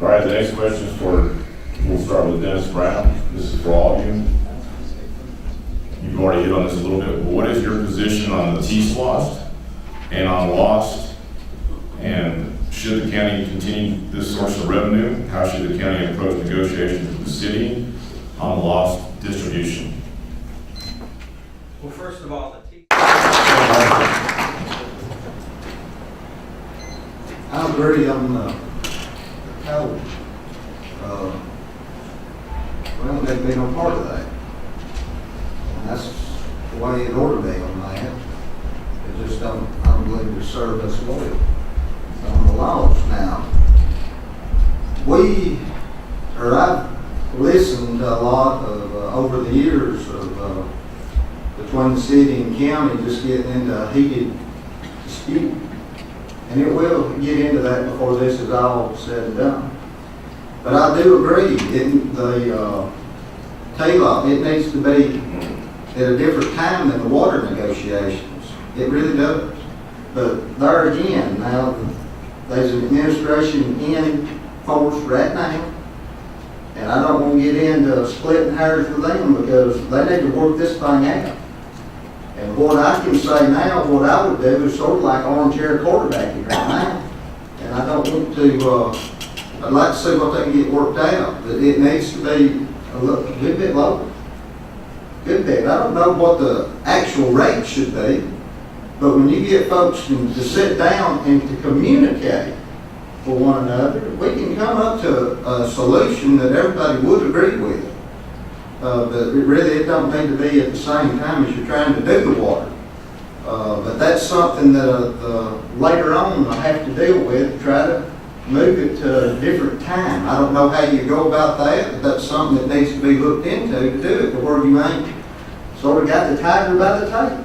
All right, the next question is we'll start with Dennis Brown. This is for all of you. You've already hit on this a little bit, but what is your position on the T-SLOST and on LOST? And should the county continue this source of revenue? How should the county approach negotiations with the city on the LOST distribution? Well, first of all, I agree on the code. We don't need to be no part of that. And that's the way it ought to be on that. It just I don't believe it serve us well on the laws now. I've listened to a lot of, over the years of between the city and county just getting into a heated dispute. And it will get into that before this is all said and done. But I do agree, the TLOP, it needs to be at a different time than the water negotiations. It really does. But there again, now there's an administration in force right now, and I don't want to get into splitting hairs with them because they need to work this thing out. And what I can say now, what I would do is sort of like armchair quarterbacking right now. And I don't want to, I'd like to see what they can get worked out. But it needs to be a good bit lower. Good bit. I don't know what the actual rate should be, but when you get folks to sit down and to communicate for one another, we can come up to a solution that everybody would agree with. But it don't need to be at the same time as you're trying to do the water. But that's something that later on I have to deal with, try to move it to a different time. I don't know how you go about that, but that's something that needs to be looked into to do it to where you ain't sort of got the tiger by the tail.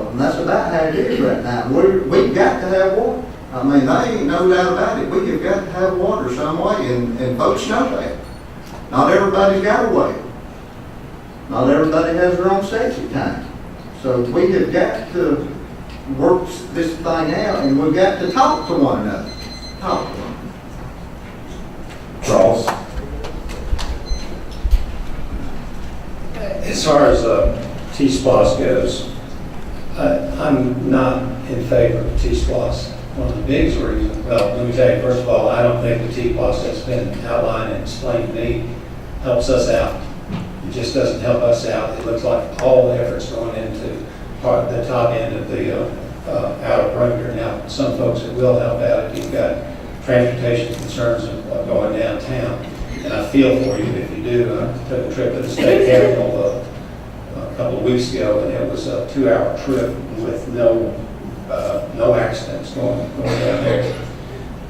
And that's about how it is right now. We've got to have water. I mean, there ain't no doubt about it. We have got to have water some way, and folks know that. Not everybody's got a well. Not everybody has their own septic tank. So we have got to work this thing out, and we've got to talk to one another. Talk to them. Charles? As far as T-SPLOST goes, I'm not in favor of T-SPLOST. One of the biggest reasons, well, let me tell you, first of all, I don't think the T-SPLOST that's been outlined and explained to me helps us out. It just doesn't help us out. It looks like all the efforts going into the top end of the outer perimeter. Now, some folks it will help out if you've got transportation concerns of going downtown. And I feel for you if you do. I took a trip to the state capitol a couple of weeks ago, and it was a 2-hour trip with no accidents going down there.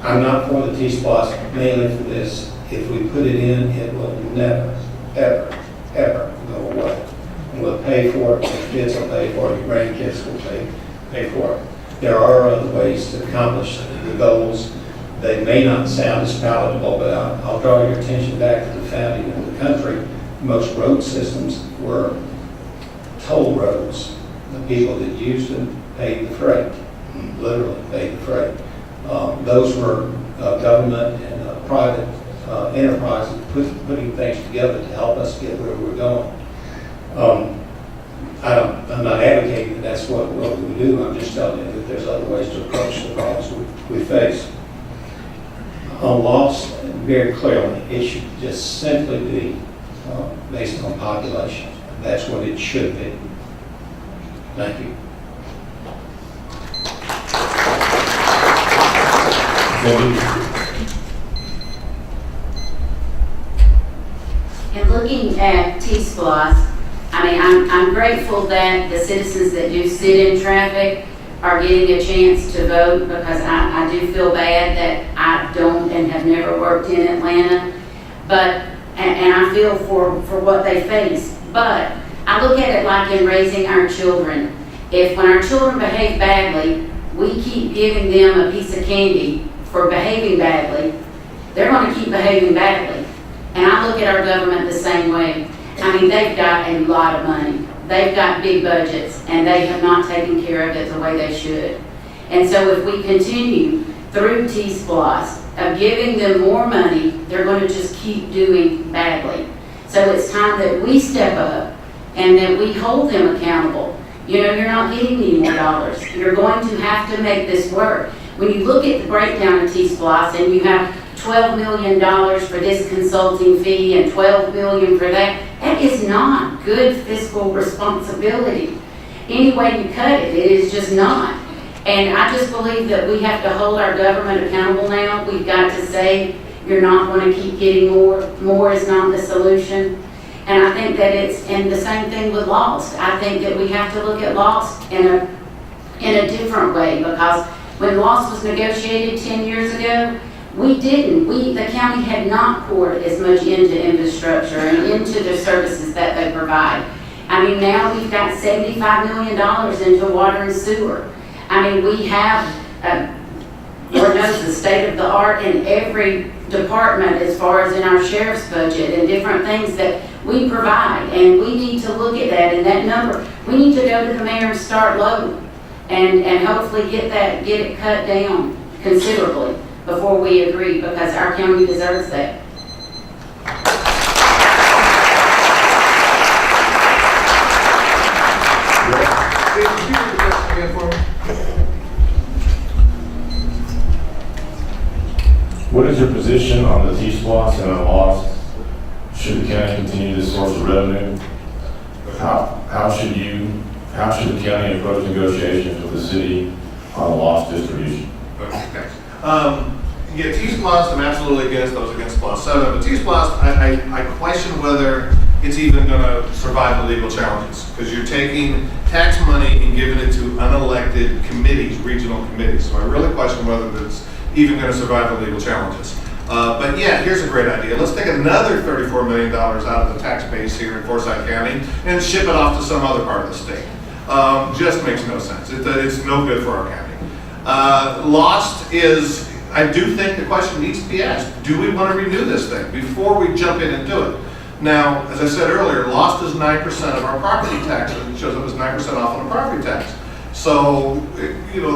I'm not for the T-SPLOST mainly for this. If we put it in, it will never, ever go away. And we'll pay for it. Your kids will pay for it. Your grandkids will pay for it. There are other ways to accomplish the goals. They may not sound as palatable, but I'll draw your attention back to the founding of the country. Most road systems were toll roads. The people that used them paid the freight, literally paid the freight. Those were government and private enterprises putting things together to help us get where we're going. I'm not advocating that that's what we do. I'm just telling you that there's other ways to approach the problems we face. On loss, very clearly, it should just simply be based on population. That's what it should be. Thank you. And looking at T-SPLOST, I mean, I'm grateful that the citizens that do sit in traffic are getting a chance to vote, because I do feel bad that I don't and have never worked in Atlanta, and I feel for what they face. But I look at it like in raising our children. If when our children behave badly, we keep giving them a piece of candy for behaving badly, they're going to keep behaving badly. And I look at our government the same way. I mean, they've got a lot of money. They've got big budgets, and they have not taken care of it the way they should. And so if we continue through T-SPLOST, of giving them more money, they're going to just keep doing badly. So it's time that we step up and that we hold them accountable. You know, you're not getting any more dollars. You're going to have to make this work. When you look at the breakdown of T-Splosh and you have $12 million for this consulting fee and $12 million for that, that is not good fiscal responsibility. Any way you cut it, it is just not. And I just believe that we have to hold our government accountable now. We've got to say, you're not going to keep getting more. More is not the solution. And I think that and the same thing with Lost. I think that we have to look at Lost in a different way, because when Lost was negotiated 10 years ago, the county had not poured as much into infrastructure and into the services that they provide. I mean, now we've got $75 million into water and sewer. I mean, we have, Lord knows, the state of the art in every department as far as in our sheriff's budget and different things that we provide. And we need to look at that and that number. We need to go to the mayor and start low and hopefully get it cut down considerably before we agree, because our county deserves that. What is your position on the T-Splosh and on Lost? Should the county continue this source of revenue? How should the county approach negotiations with the city on Lost distribution? Okay, thanks. Yeah, T-Splosh, I'm absolutely against those against Plus 7, but T-Splosh, I question whether it's even going to survive the legal challenges, because you're taking tax money and giving it to unelected committees, regional committees. So I really question whether it's even going to survive the legal challenges. But yeah, here's a great idea. Let's take another $34 million out of the tax base here in Forsyth County and ship it off to some other part of the state. Just makes no sense. It's no good for our county. Lost is, I do think the question needs to be asked, do we want to renew this thing before we jump in and do it? Now, as I said earlier, Lost is 9% of our property tax. It shows up as 9% off on the property tax. So, you know,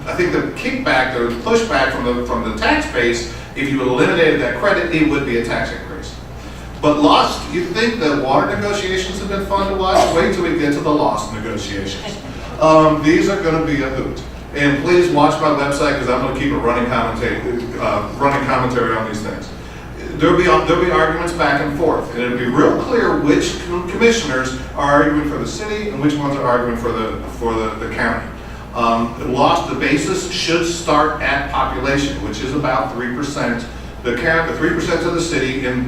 I think the kickback or the pushback from the tax base, if you eliminated that credit, it would be a tax increase. But Lost, you think the water negotiations have been fun to watch? Wait till we get to the Lost negotiations. These are going to be a hoot. And please watch my website, because I'm going to keep a running commentary on these things. There'll be arguments back and forth, and it'll be real clear which commissioners are arguing for the city and which ones are arguing for the county. Lost, the basis should start at population, which is about 3%. The 3% to the city and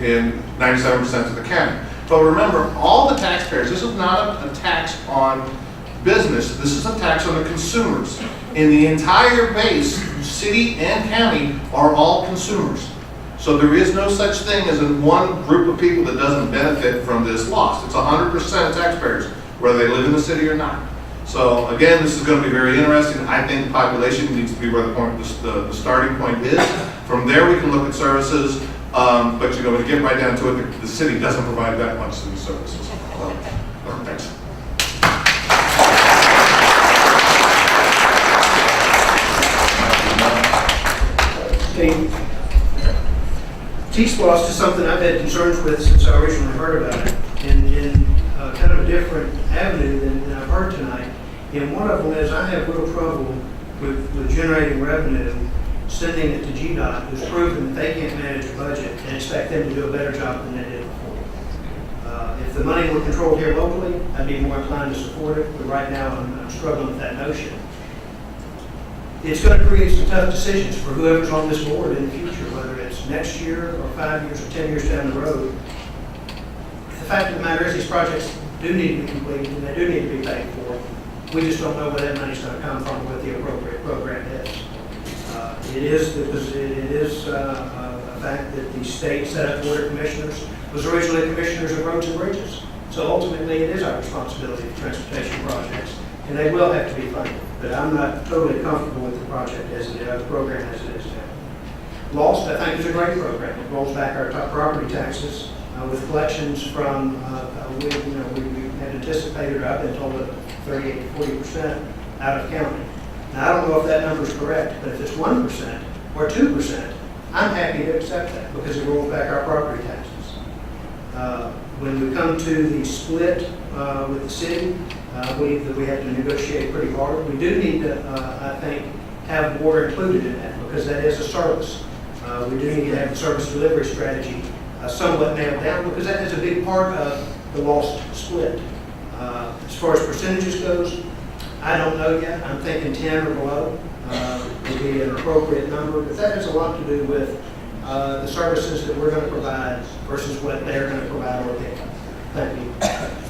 97% to the county. But remember, all the taxpayers, this is not a tax on business, this is a tax on the consumers. In the entire base, city and county are all consumers. So there is no such thing as in one group of people that doesn't benefit from this loss. It's 100% taxpayers, whether they live in the city or not. So again, this is going to be very interesting. I think population needs to be where the starting point is. From there, we can look at services. But you know, when you get right down to it, the city doesn't provide that much of these services. Thanks. T-Splosh is something I've had concerns with since I originally heard about it, in kind of a different avenue than I've heard tonight. And one of them is I have real trouble with generating revenue, sending it to GDOT, who's proven that they can't manage a budget and expect them to do a better job than they did before. If the money were controlled here locally, I'd be more inclined to support it, but right now I'm struggling with that notion. It's going to create some tough decisions for whoever's on this board in the future, whether it's next year or 5 years or 10 years down the road. The fact of the matter is these projects do need to be completed and they do need to be paid for. We just don't know where that money's going to come from, what the appropriate program is. It is a fact that the state set up board of commissioners was originally commissioners of roads and bridges. So ultimately it is our responsibility for transportation projects, and they will have to be funded. But I'm not totally comfortable with the project as it is, the program as it is now. Lost, I think, is a great program. It rolls back our top property taxes with collections from, we had anticipated, or I've been told, 38 to 40% out of county. Now, I don't know if that number is correct, but if it's 1% or 2%, I'm happy to accept that because it rolls back our property taxes. When we come to the split with the city, I believe that we have to negotiate pretty hard. We do need to, I think, have water included in that because that is a service. We do need to have a service delivery strategy somewhat nailed down because that is a big part of the lost split. As far as percentages goes, I don't know yet. I'm thinking 10 or below would be an appropriate number, but that has a lot to do with the services that we're going to provide versus what they're going to provide or get. Thank you.